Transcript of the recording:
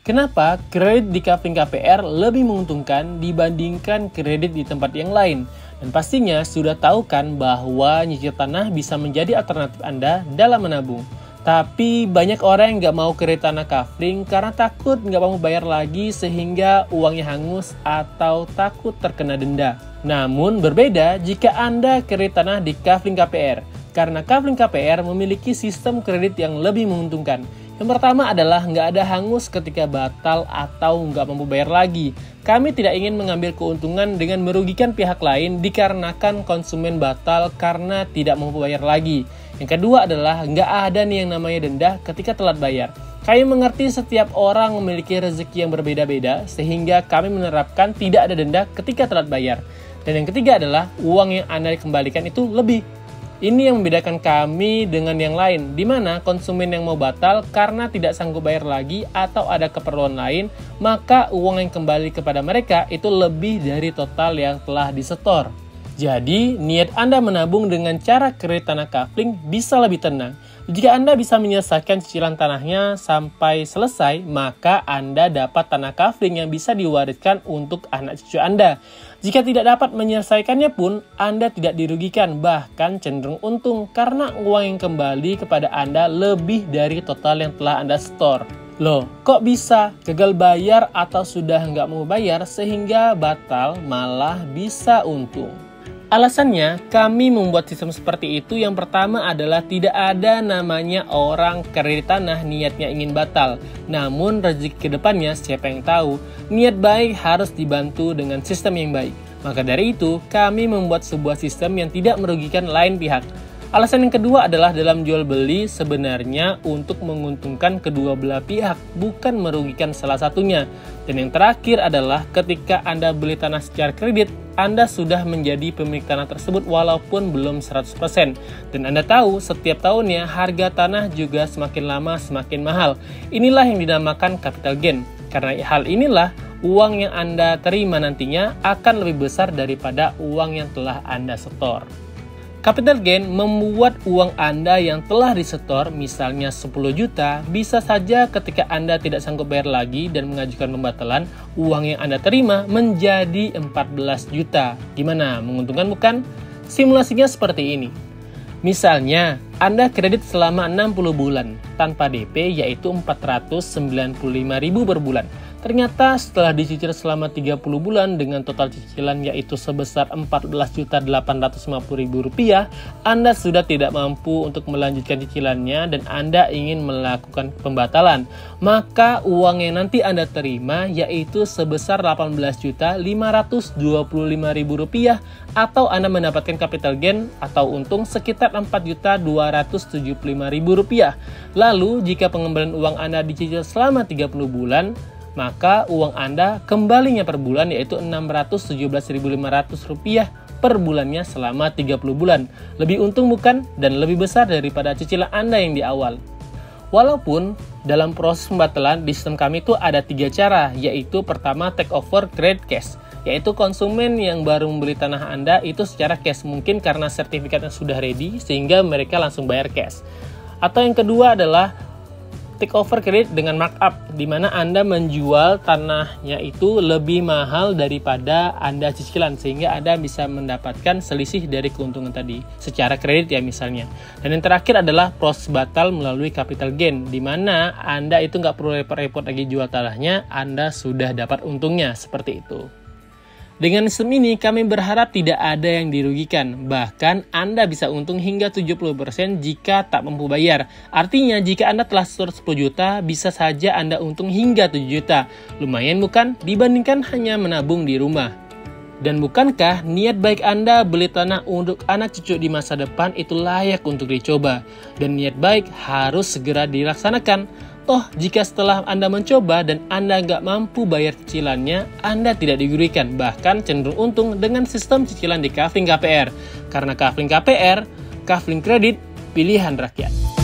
Kenapa kredit di Kafling KPR lebih menguntungkan dibandingkan kredit di tempat yang lain? Dan pastinya sudah tahu kan bahwa nyicil tanah bisa menjadi alternatif Anda dalam menabung. Tapi banyak orang yang nggak mau kredit tanah Kafling karena takut nggak mau bayar lagi sehingga uangnya hangus atau takut terkena denda. Namun berbeda jika Anda kredit tanah di Kafling KPR. Karena Kafling KPR memiliki sistem kredit yang lebih menguntungkan. Yang pertama adalah nggak ada hangus ketika batal atau nggak mampu bayar lagi. Kami tidak ingin mengambil keuntungan dengan merugikan pihak lain dikarenakan konsumen batal karena tidak mampu bayar lagi. Yang kedua adalah nggak ada nih yang namanya denda ketika telat bayar. Kami mengerti setiap orang memiliki rezeki yang berbeda-beda sehingga kami menerapkan tidak ada denda ketika telat bayar. Dan yang ketiga adalah uang yang Anda kembalikan itu lebih. Ini yang membedakan kami dengan yang lain, di mana konsumen yang mau batal karena tidak sanggup bayar lagi atau ada keperluan lain, maka uang yang kembali kepada mereka itu lebih dari total yang telah disetor. Jadi, niat Anda menabung dengan cara kredit tanah Kafling bisa lebih tenang. Jika Anda bisa menyelesaikan cicilan tanahnya sampai selesai, maka Anda dapat tanah Kafling yang bisa diwariskan untuk anak cucu Anda. Jika tidak dapat menyelesaikannya pun, Anda tidak dirugikan, bahkan cenderung untung karena uang yang kembali kepada Anda lebih dari total yang telah Anda setor. Loh, kok bisa gagal bayar atau sudah nggak mau bayar sehingga batal malah bisa untung? Alasannya, kami membuat sistem seperti itu yang pertama adalah tidak ada namanya orang kredit tanah niatnya ingin batal. Namun rezeki kedepannya siapa yang tahu, niat baik harus dibantu dengan sistem yang baik. Maka dari itu, kami membuat sebuah sistem yang tidak merugikan lain pihak. Alasan yang kedua adalah dalam jual beli sebenarnya untuk menguntungkan kedua belah pihak, bukan merugikan salah satunya. Dan yang terakhir adalah ketika Anda beli tanah secara kredit, Anda sudah menjadi pemilik tanah tersebut walaupun belum 100%. Dan Anda tahu setiap tahunnya harga tanah juga semakin lama semakin mahal. Inilah yang dinamakan capital gain. Karena hal inilah uang yang Anda terima nantinya akan lebih besar daripada uang yang telah Anda setor. Capital gain membuat uang Anda yang telah disetor, misalnya 10 juta, bisa saja ketika Anda tidak sanggup bayar lagi dan mengajukan pembatalan, uang yang Anda terima menjadi 14 juta. Gimana? Menguntungkan bukan? Simulasinya seperti ini. Misalnya, Anda kredit selama 60 bulan, tanpa DP yaitu 495.000 per bulan. Ternyata setelah dicicil selama 30 bulan dengan total cicilan yaitu sebesar Rp14.850.000, Anda sudah tidak mampu untuk melanjutkan cicilannya dan Anda ingin melakukan pembatalan. Maka uang yang nanti Anda terima yaitu sebesar Rp18.525.000 atau Anda mendapatkan capital gain atau untung sekitar Rp4.275.000. Lalu jika pengembalian uang Anda dicicil selama 30 bulan, maka uang Anda kembalinya per bulan yaitu Rp617.500 per bulannya selama 30 bulan. Lebih untung bukan? Dan lebih besar daripada cicilan Anda yang di awal. Walaupun dalam proses pembatalan di sistem kami itu ada 3 cara, yaitu pertama take over credit cash, yaitu konsumen yang baru membeli tanah Anda itu secara cash, mungkin karena sertifikatnya sudah ready sehingga mereka langsung bayar cash. Atau yang kedua adalah take over credit dengan markup, di mana Anda menjual tanahnya itu lebih mahal daripada Anda cicilan, sehingga Anda bisa mendapatkan selisih dari keuntungan tadi, secara kredit ya misalnya. Dan yang terakhir adalah proses batal melalui capital gain, di mana Anda itu nggak perlu repot-repot lagi jual tanahnya, Anda sudah dapat untungnya, seperti itu. Dengan sistem ini, kami berharap tidak ada yang dirugikan. Bahkan, Anda bisa untung hingga 70% jika tak mampu bayar. Artinya, jika Anda telah setor 10 juta, bisa saja Anda untung hingga 7 juta. Lumayan bukan? Dibandingkan hanya menabung di rumah. Dan bukankah niat baik Anda beli tanah untuk anak cucu di masa depan itu layak untuk dicoba? Dan niat baik harus segera dilaksanakan. Toh, jika setelah Anda mencoba dan Anda nggak mampu bayar cicilannya, Anda tidak dirugikan, bahkan cenderung untung dengan sistem cicilan di Kafling KPR. Karena Kafling KPR, Kafling Kredit, pilihan rakyat.